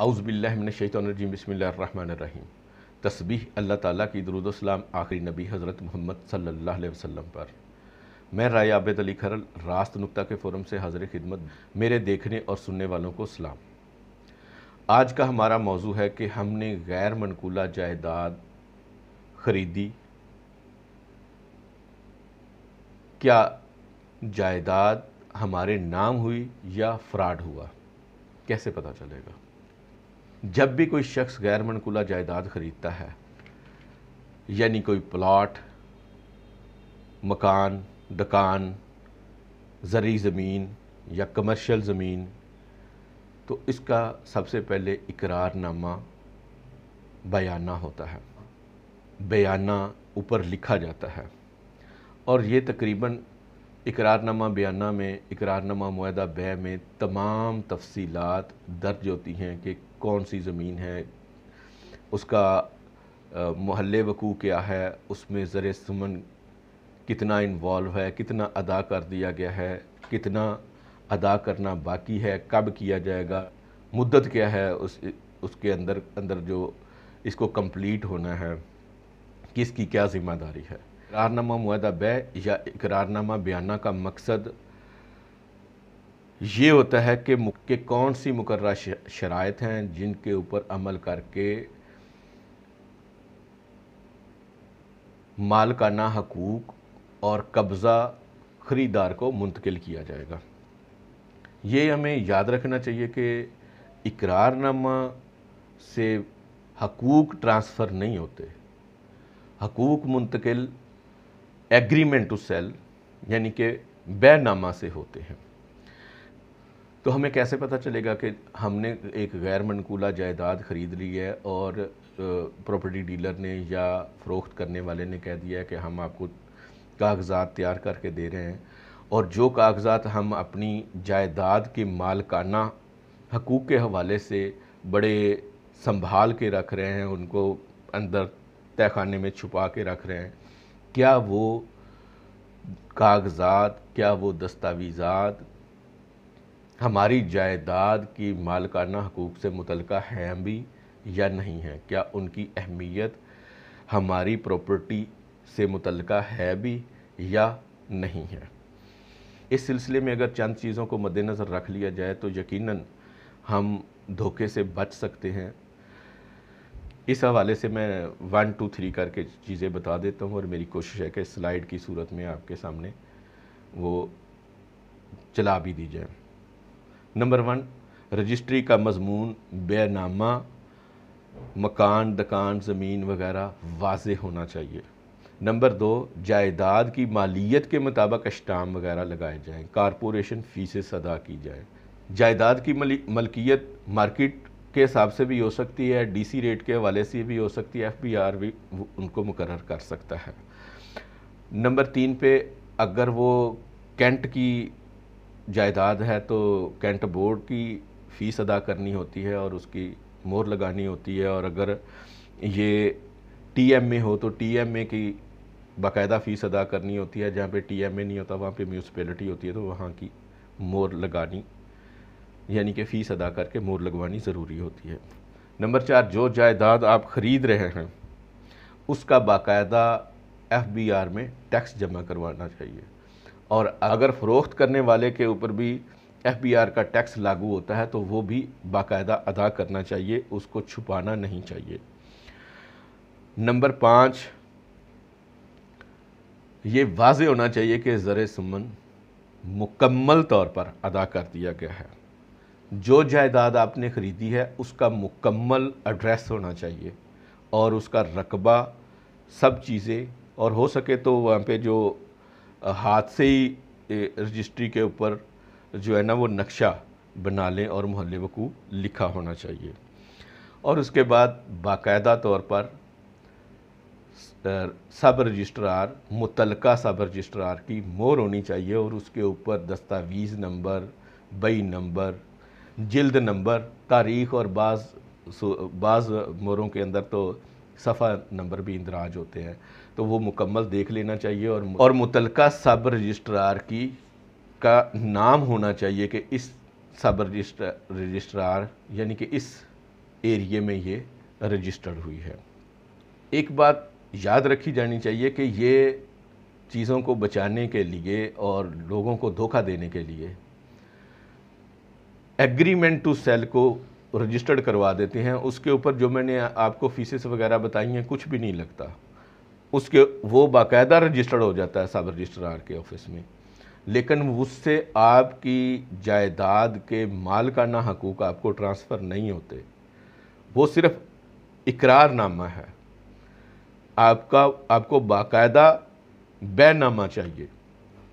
اعوذ باللہ من الشیطان الرجیم بسم اللہ الرحمن الرحیم۔ تسبیح اللہ تعالیٰ کی، درود و سلام آخری نبی حضرت محمد صلی اللہ علیہ وسلم پر۔ میں رائے عابد علی کھرل راست نقطہ کے فورم سے حاضر خدمت، میرے دیکھنے اور سننے والوں کو سلام۔ آج کا ہمارا موضوع ہے کہ ہم نے غیر منقولہ جائیداد خریدی، کیا جائیداد ہمارے نام ہوئی یا فراڈ ہوا؟ کیسے پتہ چلے گا؟ جب بھی کوئی شخص غیر منقولہ جائیداد خریدتا ہے، یعنی کوئی پلاٹ، مکان، دکان، زرعی زمین یا کمرشل زمین، تو اس کا سب سے پہلے اقرار نامہ بیانہ ہوتا ہے، بیانہ اوپر لکھا جاتا ہے، اور یہ تقریباً اقرار نامہ بیانہ میں، اقرار نامہ معاہدہ بیع میں تمام تفصیلات درج ہوتی ہیں کہ کون سی زمین ہے، اس کا محل وقوع کیا ہے، اس میں زر ثمن کتنا انوالو ہے، کتنا ادا کر دیا گیا ہے، کتنا ادا کرنا باقی ہے، کب کیا جائے گا، مدت کیا ہے اس کے اندر جو اس کو کمپلیٹ ہونا ہے، کس کی کیا ذمہ داری ہے۔ اقرار نامہ معاہدہ بیع یا اقرار نامہ بیانہ کا مقصد یہ ہوتا ہے کہ کون سی مقررہ شرائط ہیں جن کے اوپر عمل کر کے مالکانہ حقوق اور قبضہ خریدار کو منتقل کیا جائے گا۔ یہ ہمیں یاد رکھنا چاہیے کہ اقرار نامہ سے حقوق ٹرانسفر نہیں ہوتے، حقوق منتقل ایگریمنٹ ٹو سیل یعنی کہ بیع نامہ سے ہوتے ہیں۔ تو ہمیں کیسے پتہ چلے گا کہ ہم نے ایک غیر منقولہ جائیداد خرید لی ہے اور پراپرٹی ڈیلر نے یا فروخت کرنے والے نے کہہ دیا ہے کہ ہم آپ کو کاغذات تیار کر کے دے رہے ہیں، اور جو کاغذات ہم اپنی جائیداد کے مالکانہ حقوق کے حوالے سے بڑے سنبھال کے رکھ رہے ہیں، ان کو اندر تہہ خانے میں چھپا کے رکھ رہے ہیں، کیا وہ کاغذات، کیا وہ دستاویزات ہماری جائیداد کی مالکانہ حقوق سے متعلقہ ہیں بھی یا نہیں ہیں؟ کیا ان کی اہمیت ہماری پراپرٹی سے متعلقہ ہے بھی یا نہیں ہے؟ اس سلسلے میں اگر چند چیزوں کو مد نظر رکھ لیا جائے تو یقیناً ہم دھوکے سے بچ سکتے ہیں۔ اس حوالے سے میں 1 2 3 کر کے چیزیں بتا دیتا ہوں، اور میری کوشش ہے کہ سلائیڈ کی صورت میں آپ کے سامنے وہ چلا بھی دی جائے۔ نمبر 1، رجسٹری کا مضمون، بیع نامہ، مکان، دکان، زمین وغیرہ واضح ہونا چاہیے۔ نمبر 2، جائیداد کی مالیت کے مطابق اشٹام وغیرہ لگائے جائیں، کارپوریشن فیسز ادا کی جائیں۔ جائیداد کی ملکیت مارکیٹ کے حساب سے بھی ہو سکتی ہے، ڈی سی ریٹ کے حوالے سے بھی ہو سکتی ہے، ایف بی آر بھی ان کو مقرر کر سکتا ہے۔ نمبر 3 پہ اگر وہ کینٹ کی جائیداد ہے تو کینٹ بورڈ کی فیس ادا کرنی ہوتی ہے اور اس کی مہر لگانی ہوتی ہے، اور اگر یہ ٹی ایم اے ہو تو ٹی ایم اے کی باقاعدہ فیس ادا کرنی ہوتی ہے، جہاں پہ ٹی ایم اے نہیں ہوتا وہاں پہ میونسپیلٹی ہوتی ہے تو وہاں کی مہر لگانی یعنی کہ فیس ادا کر کے مہر لگوانی ضروری ہوتی ہے۔ نمبر 4، جو جائیداد آپ خرید رہے ہیں اس کا باقاعدہ ایف بی آر میں ٹیکس جمع کروانا چاہیے، اور اگر فروخت کرنے والے کے اوپر بھی ایف بی آر کا ٹیکس لاگو ہوتا ہے تو وہ بھی باقاعدہ ادا کرنا چاہیے، اس کو چھپانا نہیں چاہیے۔ نمبر 5، یہ واضح ہونا چاہیے کہ زر ثمن مکمل طور پر ادا کر دیا گیا ہے۔ جو جائیداد آپ نے خریدی ہے اس کا مکمل ایڈریس ہونا چاہیے، اور اس کا رقبہ، سب چیزیں، اور ہو سکے تو وہاں پہ جو ہاتھ سے ہی رجسٹری کے اوپر جو ہے نا وہ نقشہ بنا لیں اور محل وقوع لکھا ہونا چاہیے۔ اور اس کے بعد باقاعدہ طور پر سب رجسٹرار، متعلقہ سب رجسٹرار کی مہر ہونی چاہیے، اور اس کے اوپر دستاویز نمبر، بئی نمبر، جلد نمبر، تاریخ، اور بعض مہروں کے اندر تو صفحہ نمبر بھی اندراج ہوتے ہیں، تو وہ مکمل دیکھ لینا چاہیے، اور متعلقہ سب رجسٹرار کا نام ہونا چاہیے کہ اس سب رجسٹرار یعنی کہ اس ایریے میں یہ رجسٹرڈ ہوئی ہے۔ ایک بات یاد رکھی جانی چاہیے کہ یہ چیزوں کو بچانے کے لیے اور لوگوں کو دھوکہ دینے کے لیے ایگریمنٹ ٹو سیل کو رجسٹرڈ کروا دیتے ہیں۔ اس کے اوپر جو میں نے آپ کو فیسز وغیرہ بتائی ہیں کچھ بھی نہیں لگتا، اس کے وہ باقاعدہ رجسٹرڈ ہو جاتا ہے سب رجسٹرار کے آفس میں، لیکن اس سے آپ کی جائیداد کے مالکانہ حقوق آپ کو ٹرانسفر نہیں ہوتے، وہ صرف اقرار نامہ ہے۔ آپ کو باقاعدہ بے نامہ چاہیے۔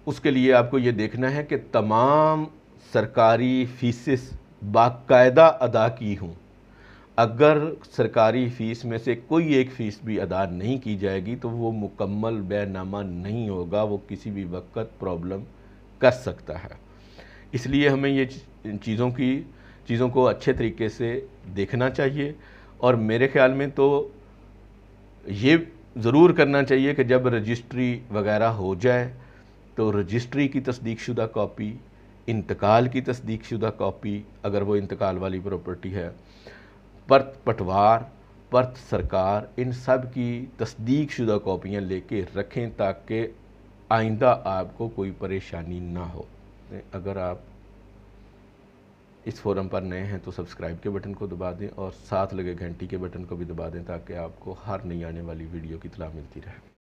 اس کے لیے آپ کو یہ دیکھنا ہے کہ تمام سرکاری فیسز باقاعدہ ادا کی ہوں۔ اگر سرکاری فیس میں سے کوئی ایک فیس بھی ادا نہیں کی جائے گی تو وہ مکمل بے نامہ نہیں ہوگا، وہ کسی بھی وقت پرابلم کر سکتا ہے۔ اس لیے ہمیں یہ چیزوں کو اچھے طریقے سے دیکھنا چاہیے، اور میرے خیال میں تو یہ ضرور کرنا چاہیے کہ جب رجسٹری وغیرہ ہو جائے تو رجسٹری کی تصدیق شدہ کاپی، انتقال کی تصدیق شدہ کاپی اگر وہ انتقال والی پراپرٹی ہے، پرت پٹوار، پرت سرکار، ان سب کی تصدیق شدہ کاپیاں لے کے رکھیں تاکہ آئندہ آپ کو کوئی پریشانی نہ ہو۔ اگر آپ اس فورم پر نئے ہیں تو سبسکرائب کے بٹن کو دبا دیں اور ساتھ لگے گھنٹی کے بٹن کو بھی دبا دیں تاکہ آپ کو ہر نئی آنے والی ویڈیو کی اطلاع ملتی رہے۔